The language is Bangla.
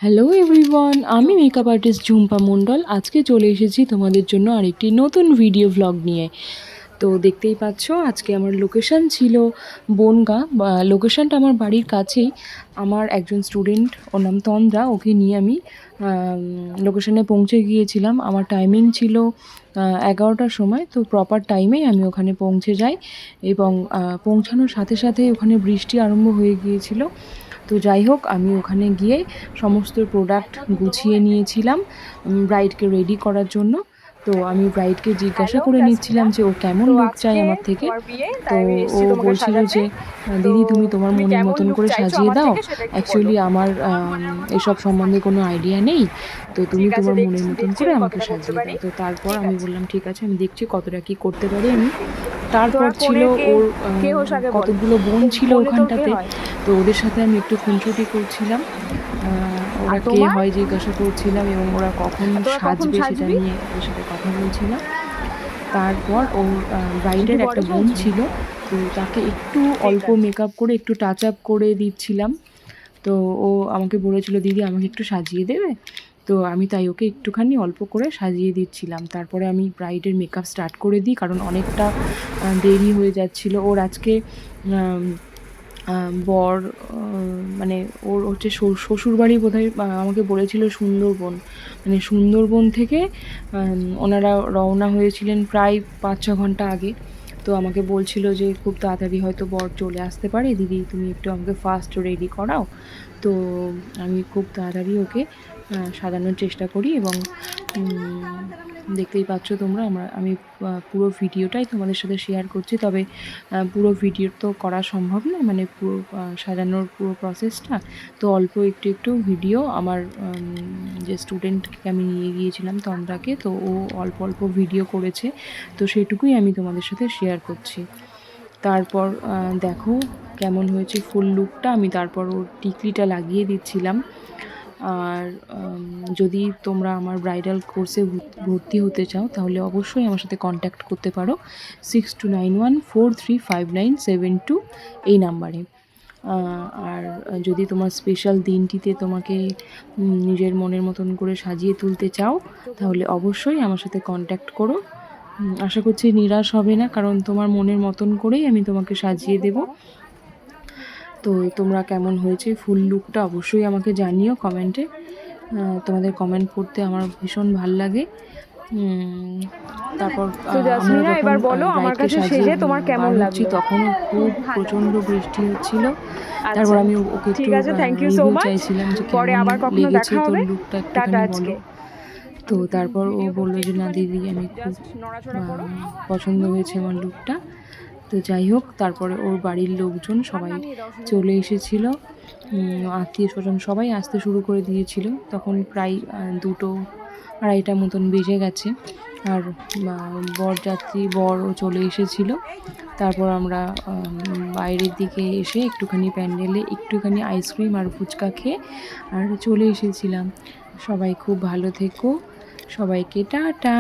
হ্যালো এভরিওয়ান, আমি মেকআপ আর্টিস্ট ঝুম্পা মণ্ডল। আজকে চলে এসেছি তোমাদের জন্য আরেকটি নতুন ভিডিও ভ্লগ নিয়ে। তো দেখতেই পাচ্ছ, আজকে আমার লোকেশান ছিল বনগাঁ। লোকেশানটা আমার বাড়ির কাছেই। আমার একজন স্টুডেন্ট, ওর নাম তন্দ্রা, ওকে নিয়ে আমি লোকেশানে পৌঁছে গিয়েছিলাম। আমার টাইমিং ছিল 11টার সময়। তো প্রপার টাইমেই আমি ওখানে পৌঁছে যাই এবং পৌঁছানোর সাথে সাথে ওখানে বৃষ্টি আরম্ভ হয়ে গিয়েছিল। তো যাই হোক, আমি ওখানে গিয়ে সমস্ত প্রোডাক্ট গুছিয়ে নিয়েছিলাম ব্রাইডকে রেডি করার জন্য। তো আমি ব্রাইডকে জিজ্ঞাসা করে নিচ্ছিলাম যে ও কেমন লুক চায় আমার থেকে। তো ও বলছিল যে দিদি, তুমি তোমার মনের মতন করে সাজিয়ে দাও। অ্যাকচুয়ালি আমার এসব সম্বন্ধে কোনো আইডিয়া নেই, তো তুমি তোমার মনের মতন করে আমাকে সাজিয়ে দাও। তো তারপর আমি বললাম ঠিক আছে, আমি দেখছি কতটা কী করতে পারি আমি। তারপর ছিল ওর কতগুলো বোন ছিল ওখানটাতে। তো ওদের সাথে আমি একটু খুনসুটি করছিলাম, ওরা কে হয় জিজ্ঞাসা করছিলাম এবং ওরা কখন সাজবে সেটা নিয়ে ওদের সাথে কথা বলছিলাম। তারপর ওর ব্রাইডের একটা বোন ছিল, তো তাকে একটু অল্প মেকআপ করে একটু টাচ আপ করে দিচ্ছিলাম। তো ও আমাকে বলেছিল দিদি আমাকে একটু সাজিয়ে দেবে। তো আমি তাই ওকে একটুখানি অল্প করে সাজিয়ে দিচ্ছিলাম। তারপরে আমি ব্রাইডের মেকআপ স্টার্ট করে দিই, কারণ অনেকটা দেরি হয়ে যাচ্ছিল। ওর আজকে বর মানে ওর হচ্ছে শ্বশুরবাড়ি বোধহয় আমাকে বলেছিল সুন্দরবন, মানে সুন্দরবন থেকে ওনারা রওনা হয়েছিলেন প্রায় 5-6 ঘন্টা আগে। তো আমাকে বলছিল যে খুব তাড়াতাড়ি হয়তো বর চলে আসতে পারে, দিদি তুমি একটু আমাকে ফার্স্ট রেডি করাও। তো আমি খুব তাড়াতাড়ি ওকে সাজানোর চেষ্টা করি এবং দেখতেই পাচ্ছ তোমরা, আমি পুরো ভিডিওটাই তোমাদের সাথে শেয়ার করছি। তবে পুরো ভিডিও তো করা সম্ভব না, মানে পুরো সাজানোর পুরো প্রসেসটা। তো অল্প একটু একটু ভিডিও আমার যে স্টুডেন্টকে আমি নিয়ে গিয়েছিলাম তন্দ্রাকে, তো ও অল্প অল্প ভিডিও করেছে, তো সেটুকুই আমি তোমাদের সাথে শেয়ার করছি। তারপর দেখো কেমন হয়েছে ফুল লুকটা। আমি তারপর ওর টিকলিটা লাগিয়ে দিচ্ছিলাম। আর যদি তোমরা আমার ব্রাইডাল কোর্সে ভর্তি হতে চাও তাহলে অবশ্যই আমার সাথে কন্ট্যাক্ট করতে পারো 6291435972 এই নাম্বারে। আর যদি তোমার স্পেশাল দিনটিতে তোমাকে নিজের মনের মতন করে সাজিয়ে তুলতে চাও তাহলে অবশ্যই আমার সাথে কন্ট্যাক্ট করো। আশা করছি নিরাশ হবে না, কারণ তোমার মনের মতন করেই আমি তোমাকে সাজিয়ে দেব। তো তোমরা কেমন হয়েছে ফুল লুকটা অবশ্যই আমাকে জানিও কমেন্টে। তোমাদের কমেন্ট পড়তে আমার ভীষণ ভাল লাগে। তারপর আমরা যখন ব্রাইডকে সাজিয়ে বার হচ্ছি তখনও খুব প্রচণ্ড বৃষ্টি হচ্ছিল। তারপর আমি ওকে একটু রিভিউ চাইছিলাম যে কেমন লেগেছে তোর লুকটা, একটুখানি বলো। তো তারপর ও বললো যে না দিদি, আমি খুব পছন্দ হয়েছে আমার লুকটা। তো যাই হোক, তারপরে ওর বাড়ির লোকজন সবাই চলে এসেছিল, আত্মীয় স্বজন সবাই আসতে শুরু করে দিয়েছিল। তখন প্রায় 2-2:30 মতন বেজে গেছে, আর বরও চলে এসেছিল। তারপর আমরা বাইরের দিকে এসে একটুখানি প্যান্ডেলে একটুখানি আইসক্রিম আর ফুচকা খেয়ে আর চলে এসেছিলাম। সবাই খুব ভালো থেকো, সবাইকে টাটা।